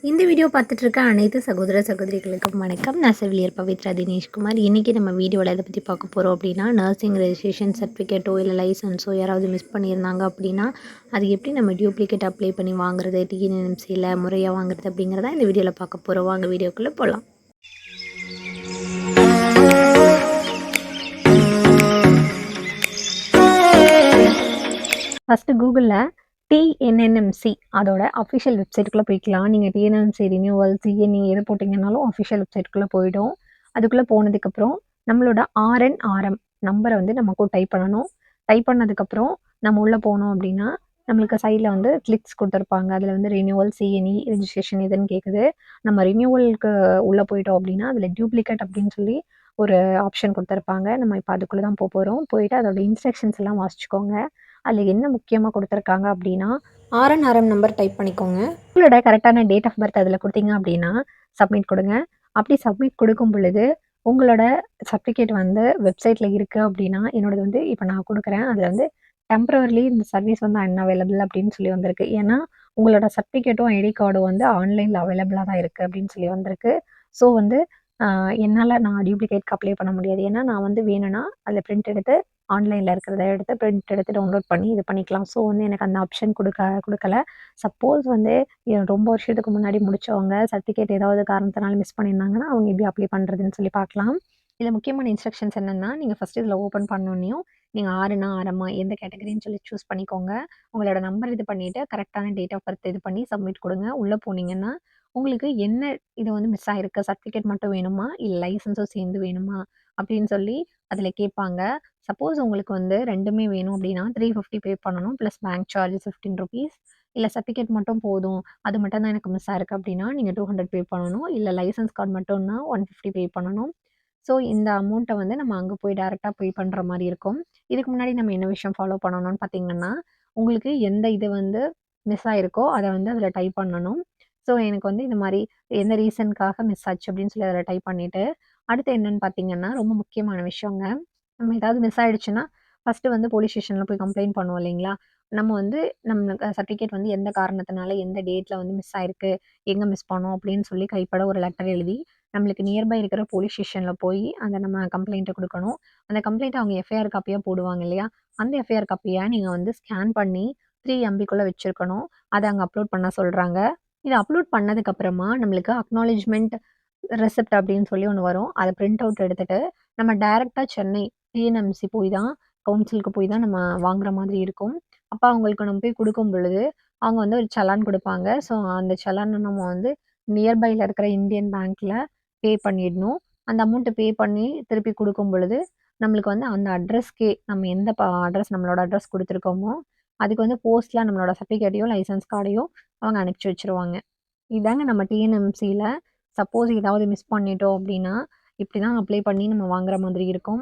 இந்த வீடியோ பார்த்துட்டு இருக்க அனைத்து சகோதர சகோதரிகளுக்கும் வணக்கம். நான் செவிலியர் பவித்ரா தினேஷ்குமார். இன்றைக்கி நம்ம வீடியோவில் எதை பற்றி பார்க்க போகிறோம் அப்படின்னா, நர்சிங் ரெஜிஸ்ட்ரேஷன் சர்டிஃபிகேட்டோ இல்லை லைசன்ஸோ யாராவது மிஸ் பண்ணியிருந்தாங்க அப்படின்னா, அது எப்படி நம்ம டியூப்ளிகேட் அப்ளை பண்ணி வாங்குறது, டிஎன்என்எம்சியில் முறையாக வாங்குறது அப்படிங்கிறத இந்த வீடியோவில் பார்க்க போகிறோம். வாங்க வீடியோக்குள்ளே போகலாம். ஃபஸ்ட்டு கூகுளில் TNNMC அதோட அஃபிஷியல் வெப்சைட்டுக்குள்ளே போய்க்கலாம். நீங்கள் டிஎன்என்எம்சி ரினியூவல் சிஎன்இ எது போட்டிங்கனாலும் அஃபிஷியல் வெப்சைட்டுக்குள்ளே போயிடும். அதுக்குள்ளே போனதுக்கப்புறம் நம்மளோட RnRm நம்பரை வந்து நமக்கு டைப் பண்ணணும். டைப் பண்ணதுக்கப்புறம் நம்ம உள்ளே போனோம் அப்படின்னா நம்மளுக்கு சைடில் வந்து கிளிக்ஸ் கொடுத்துருப்பாங்க. அதில் வந்து ரினியூவல் சிஎன்இ ரெஜிஸ்ட்ரேஷன் இதுன்னு கேட்குது. நம்ம ரினியூவலுக்கு உள்ளே போயிட்டோம் அப்படின்னா அதில் டியூப்ளிகேட் அப்படின்னு சொல்லி ஒரு ஆப்ஷன் கொடுத்துருப்பாங்க. நம்ம இப்போ அதுக்குள்ளே தான் போகிறோம். போயிட்டு அதோட இன்ஸ்ட்ரக்ஷன்ஸ் எல்லாம் வாசிச்சுக்கோங்க. அதில் என்ன முக்கியமாக கொடுத்துருக்காங்க அப்படின்னா, RnRm நம்பர் டைப் பண்ணிக்கோங்க. உங்களோட கரெக்டான டேட் ஆஃப் பர்த் அதில் கொடுத்தீங்க அப்படின்னா சப்மிட் கொடுங்க. அப்படி சப்மிட் கொடுக்கும் பொழுது உங்களோட சர்டிஃபிகேட் வந்து வெப்சைட்டில் இருக்குது அப்படின்னா, என்னோடது வந்து இப்போ நான் கொடுக்குறேன். அதில் வந்து டெம்பரவரிலி இந்த சர்வீஸ் வந்து அன்அவைலபிள் அப்படின்னு சொல்லி வந்திருக்கு. ஏன்னா உங்களோட சர்டிஃபிகேட்டும் ஐடி கார்டும் வந்து ஆன்லைனில் அவைலபிளாக தான் இருக்குது அப்படின்னு சொல்லி வந்திருக்கு. ஸோ வந்து என்னால் நான் டியூப்ளிகேட்க்கு அப்ளை பண்ண முடியாது. ஏன்னா நான் வந்து வேணும்னா அதில் பிரிண்ட் எடுத்து ஆன்லைனில் இருக்கிறத எடுத்து பிரிண்ட் எடுத்து டவுன்லோட் பண்ணி இது பண்ணிக்கலாம். ஸோ வந்து எனக்கு அந்த ஆப்ஷன் கொடுக்கல. சப்போஸ் வந்து ரொம்ப வருஷத்துக்கு முன்னாடி முடித்தவங்க சர்டிஃபிகேட் ஏதாவது காரணத்தினால மிஸ் பண்ணியிருந்தாங்கன்னா அவங்க எப்படி அப்ளை பண்ணுறதுன்னு சொல்லி பார்க்கலாம். இதில் முக்கியமான இன்ஸ்ட்ரக்ஷன்ஸ் என்னென்னா, நீங்கள் ஃபஸ்ட்டு இதில் ஓப்பன் பண்ணோன்னையும் நீங்கள் ஆரமா எந்த கேட்டகரின்னு சொல்லி சூஸ் பண்ணிக்கோங்க. உங்களோட நம்பர் இது பண்ணிவிட்டு கரெக்டான டேட் ஆஃப் பர்த் இது பண்ணி சப்மிட் கொடுங்க. உள்ளே போனீங்கன்னா உங்களுக்கு என்ன இது வந்து மிஸ் ஆகிருக்கு, சர்டிஃபிகேட் மட்டும் வேணுமா இல்லை லைசன்ஸும் சேர்ந்து வேணுமா அப்படின்னு சொல்லி அதில் கேட்பாங்க. சப்போஸ் உங்களுக்கு வந்து ரெண்டுமே வேணும் அப்படின்னா 350 பே பண்ணணும் ப்ளஸ் பேங்க் சார்ஜஸ் 15 ருபீஸ். இல்லை சர்டிஃபிகேட் மட்டும் போதும், அது மட்டும் தான் எனக்கு மிஸ் ஆயிருக்கு அப்படின்னா நீங்கள் 200 பே பண்ணணும். இல்லை லைசன்ஸ் கார்டு மட்டும்னா 150 பே பண்ணணும். ஸோ இந்த அமௌண்ட்டை வந்து நம்ம அங்கே போய் டேரெக்டாக பே பண்ணுற மாதிரி இருக்கும். இதுக்கு முன்னாடி நம்ம என்ன விஷயம் ஃபாலோ பண்ணணும்னு பார்த்தீங்கன்னா, உங்களுக்கு எந்த இது வந்து மிஸ் ஆகிருக்கோ அதை வந்து அதில் டைப் பண்ணணும். ஸோ எனக்கு வந்து இந்த மாதிரி எந்த ரீசனுக்காக மிஸ் ஆச்சு அப்படின்னு சொல்லி அதில் டைப் பண்ணிவிட்டு, அடுத்து என்னன்னு பார்த்தீங்கன்னா ரொம்ப முக்கியமான விஷயங்க. நம்ம ஏதாவது மிஸ் ஆயிடுச்சுன்னா ஃபஸ்ட்டு வந்து போலீஸ் ஸ்டேஷனில் போய் கம்ப்ளைண்ட் பண்ணுவோம் இல்லைங்களா? நம்ம வந்து நம்ம சர்டிஃபிகேட் வந்து எந்த காரணத்தினால எந்த டேட்டில் வந்து மிஸ் ஆயிருக்கு, எங்கே மிஸ் பண்ணோம் அப்படின்னு சொல்லி கைப்பட ஒரு லெட்டர் எழுதி நம்மளுக்கு நியர்பை இருக்கிற போலீஸ் ஸ்டேஷனில் போய் அந்த நம்ம கம்ப்ளைண்ட்டை கொடுக்கணும். அந்த கம்ப்ளைண்ட்டை அவங்க எஃப்ஐஆர் காப்பியாக போடுவாங்க இல்லையா? அந்த எஃப்ஐஆர் காப்பியை நீங்கள் வந்து ஸ்கேன் பண்ணி 3 MBக்குள்ளே வச்சுருக்கணும். அதை அங்கே அப்லோட் பண்ண சொல்கிறாங்க. இதை அப்லோட் பண்ணதுக்கப்புறமா நம்மளுக்கு அக்னாலஜ்மெண்ட் ரெசிப்ட் அப்படின்னு சொல்லி ஒன்று வரும். அதை பிரிண்ட் அவுட் எடுத்துகிட்டு நம்ம டைரெக்டாக சென்னை டிஎன்எம்சி போய் தான் கவுன்சிலுக்கு போய் தான் நம்ம வாங்குற மாதிரி இருக்கும். அப்போ அவங்களுக்கு நம்ம போய் கொடுக்கும் பொழுது அவங்க வந்து ஒரு சலான் கொடுப்பாங்க. ஸோ அந்த சலானை நம்ம வந்து நியர்பையில் இருக்கிற இந்தியன் பேங்க்கில் பே பண்ணிடணும். அந்த அமௌண்ட்டை பே பண்ணி திருப்பி கொடுக்கும் பொழுது நம்மளுக்கு வந்து அந்த அட்ரஸ்க்கே நம்ம எந்த அட்ரஸ் நம்மளோட அட்ரஸ் கொடுத்துருக்கோமோ அதுக்கு வந்து போஸ்ட்டில் நம்மளோட சர்டிஃபிகேட்டையும் லைசன்ஸ் கார்டையும் அவங்க அனுப்பிச்சி வச்சுருவாங்க. இதாங்க நம்ம டிஎன்எம்சியில் சப்போஸ் ஏதாவது மிஸ் பண்ணிட்டோம் அப்படின்னா இப்படி தான் அப்ளை பண்ணி நம்ம வாங்குற மாதிரி இருக்கும்.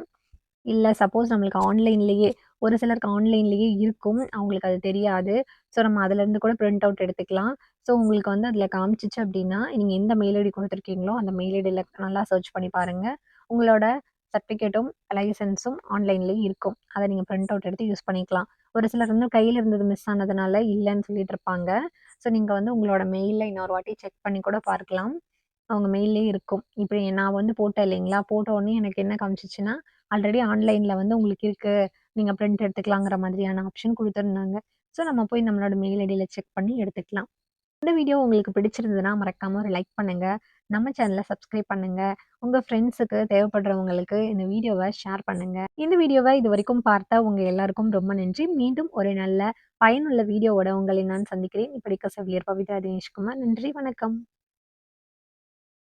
இல்லை சப்போஸ் நம்மளுக்கு ஆன்லைன்லேயே ஒரு சிலருக்கு ஆன்லைன்லேயே இருக்கும், அவங்களுக்கு அது தெரியாது. ஸோ நம்ம அதுலேருந்து கூட பிரிண்ட் அவுட் எடுத்துக்கலாம். ஸோ உங்களுக்கு வந்து அதில் காமிச்சிச்சு அப்படின்னா நீங்கள் எந்த மெயில் ஐடி கொடுத்துருக்கீங்களோ அந்த மெயில் ஐடியில் நல்லா சர்ச் பண்ணி பாருங்கள். உங்களோட சர்டிஃபிகேட்டும் லைசன்ஸும் ஆன்லைன்லேயே இருக்கும். அதை நீங்கள் பிரிண்ட் அவுட் எடுத்து யூஸ் பண்ணிக்கலாம். ஒரு சிலர் வந்து கையில் இருந்தது மிஸ் ஆனதுனால இல்லைன்னு சொல்லிட்டு இருப்பாங்க. ஸோ நீங்கள் வந்து உங்களோட மெயிலில் இன்னொரு வாட்டி செக் பண்ணி கூட பார்க்கலாம். அவங்க மெயிலே இருக்கும். இப்படி நான் வந்து போட்டேன் இல்லைங்களா? போட்ட உடனே எனக்கு என்ன காமிச்சிச்சுன்னா, ஆல்ரெடி ஆன்லைனில் வந்து உங்களுக்கு இருக்கு. நீங்க பிரிண்ட் எடுத்துக்கலாங்கிற மாதிரியான ஆப்ஷன் குடுத்துருந்தாங்க. ஸோ நம்ம போய் நம்மளோட மெயில் ஐடியில செக் பண்ணி எடுத்துக்கலாம். இந்த வீடியோ உங்களுக்கு பிடிச்சிருந்ததுன்னா மறக்காம ஒரு லைக் பண்ணுங்க. நம்ம சேனலை சப்ஸ்கிரைப் பண்ணுங்க. உங்க ஃப்ரெண்ட்ஸுக்கு தேவைப்படுறவங்களுக்கு இந்த வீடியோவை ஷேர் பண்ணுங்க. இந்த வீடியோவை இதுவரைக்கும் பார்த்த உங்க எல்லாருக்கும் ரொம்ப நன்றி. மீண்டும் ஒரு நல்ல பயனுள்ள வீடியோவோட உங்களை நான் சந்திக்கிறேன். இப்படிக்கு செவிலியர் பவித்ரா தினேஷ்குமார். நன்றி, வணக்கம்.